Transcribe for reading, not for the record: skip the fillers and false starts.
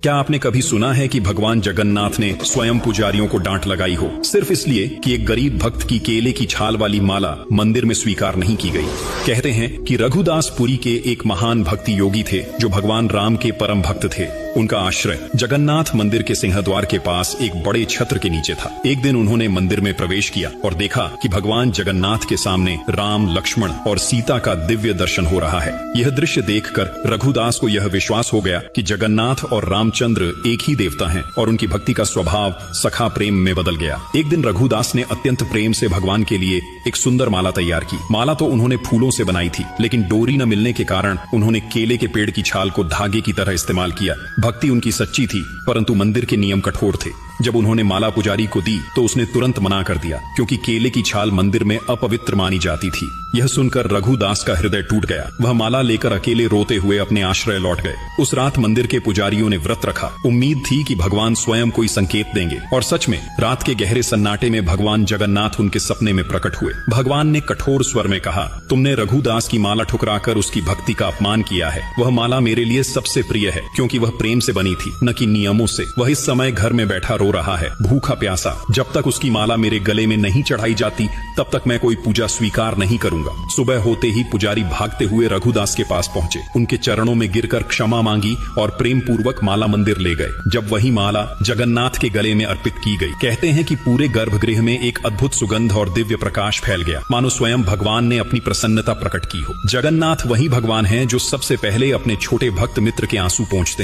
क्या आपने कभी सुना है कि भगवान जगन्नाथ ने स्वयं पुजारियों को डांट लगाई हो सिर्फ इसलिए कि एक गरीब भक्त की केले की छाल वाली माला मंदिर में स्वीकार नहीं की गई? कहते हैं कि रघुदास पुरी के एक महान भक्ति योगी थे जो भगवान राम के परम भक्त थे। उनका आश्रय जगन्नाथ मंदिर के सिंहद्वार के पास एक बड़े छत्र के नीचे था। एक दिन उन्होंने मंदिर में प्रवेश किया और देखा कि भगवान जगन्नाथ के सामने राम, लक्ष्मण और सीता का दिव्य दर्शन हो रहा है। यह दृश्य देखकर रघुदास को यह विश्वास हो गया कि जगन्नाथ और रामचंद्र एक ही देवता हैं और उनकी भक्ति का स्वभाव सखा प्रेम में बदल गया। एक दिन रघुदास ने अत्यंत प्रेम से भगवान के लिए एक सुंदर माला तैयार की। माला तो उन्होंने फूलों से बनाई थी, लेकिन डोरी न मिलने के कारण उन्होंने केले के पेड़ की छाल को धागे की तरह इस्तेमाल किया। भक्ति उनकी सच्ची थी, परंतु मंदिर के नियम कठोर थे। जब उन्होंने माला पुजारी को दी तो उसने तुरंत मना कर दिया, क्योंकि केले की छाल मंदिर में अपवित्र मानी जाती थी। यह सुनकर रघुदास का हृदय टूट गया। वह माला लेकर अकेले रोते हुए अपने आश्रय लौट गए। उस रात मंदिर के पुजारियों ने व्रत रखा। उम्मीद थी कि भगवान स्वयं कोई संकेत देंगे, और सच में रात के गहरे सन्नाटे में भगवान जगन्नाथ उनके सपने में प्रकट हुए। भगवान ने कठोर स्वर में कहा, तुमने रघुदास की माला ठुकराकर उसकी भक्ति का अपमान किया है। वह माला मेरे लिए सबसे प्रिय है, क्योंकि वह प्रेम से बनी थी, न कि नियमों से। वह इस समय घर में बैठा रो रहा है, भूखा प्यासा। जब तक उसकी माला मेरे गले में नहीं चढ़ाई जाती, तब तक मैं कोई पूजा स्वीकार नहीं करूंगा। सुबह होते ही पुजारी भागते हुए रघुदास के पास पहुंचे, उनके चरणों में गिरकर क्षमा मांगी और प्रेम पूर्वक माला मंदिर ले गए। जब वही माला जगन्नाथ के गले में अर्पित की गई, कहते हैं कि पूरे गर्भगृह में एक अद्भुत सुगंध और दिव्य प्रकाश फैल गया, मानो स्वयं भगवान ने अपनी प्रसन्नता प्रकट की हो। जगन्नाथ वही भगवान हैं जो सबसे पहले अपने छोटे भक्त मित्र के आंसू पोंछते हैं।